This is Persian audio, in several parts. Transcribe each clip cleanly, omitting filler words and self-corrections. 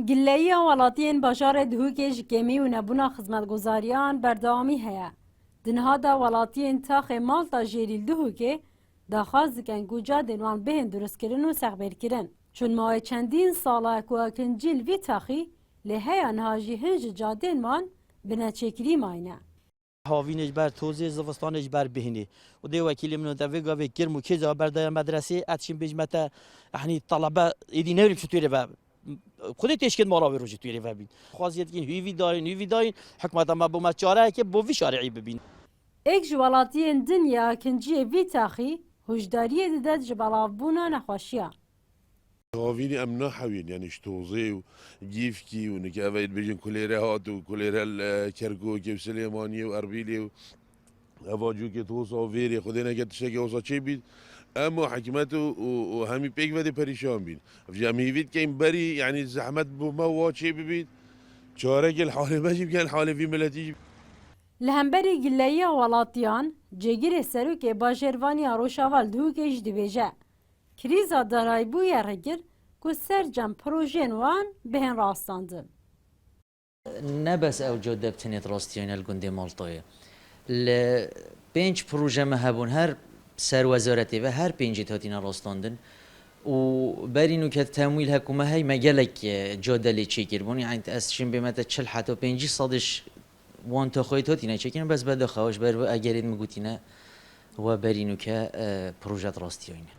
گلهی ولاتین بشار دهوکش گمی و نبونا خدمتگزاریان بردامی هیا. دنها دا ولاتین تاخ مالتا جیریل دهوکه داخواست کن گوجا دنوان بهن درست کرن و سخبر کرن. چون ماه چندین ساله که کنجیل وی تاخی لحه انهاجی هنج جادن من بنچکری ماینه. هاوینش بر توزیع زوستانش بر بهینه و دی وکیل من دوی گاوی کرم و کیزا بردای مدرسه اتشین بجمته یعنی طلبه ایدی نوریم شتویره و خودی تشکیل مالا روزی تویره و بین خوازیت که هیوی دارین حکمت ما با مچاره که با وی شارعی ببین ایک جوالاتین دنیا کنجی وی تاخی هجداری داد جبلاف بونا نخوشیه. هاویني أمنا حوين يعني شتوزي وجيفكي ونكافيد بيجن كوليرا هات وكوليرا الكركوكي وسليمانية وأربيلي وأفاجو كي توصا وفيري خدينا كي تشكي وصا شي بيد أما حكمته وهمي بيك بدي بريشان بين فجامي فيد كين بري يعني الزحمة بما وات شي بيد شارك الحالة ماشي كان الحالة في ملاتي لهمبری گلهی ولاتیان جگیر سروک باجروانی روشاوال دوکش دیویجه. کریزا دارای بوی رگیر که سرجم پروژین وان بهن راستاندن. نه بس او جاده بتنیت راستیان الگنده مالطایه. پنج پروژه مهبون هر سر وزارتی و هر پنجی تاتینا راستاندن و برینو که تمویل حکومه های مجلک جاده لی چی کربون یعنی اسشین بمت 40 حتی 50 صدش وان تخویت تاتینا چی کرن بس بعد خواهش بر اگرید مگوتینا و برینو که پروژه راستیانه.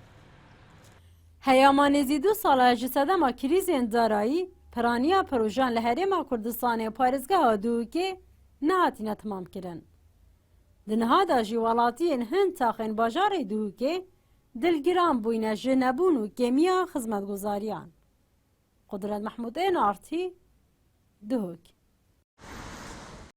هیامان زیدو ساله جسده ما کریزین دارایی پرانیا پروژان لحرم کردستان پارزگاه دو که نهاتینا تمام کرن. دنها دا جوالاتین هند تاخن باجار دو که دلگران بوینه جنبون و کمیا خدمتگزاریان. قدرت محمود این آرتی دهوک.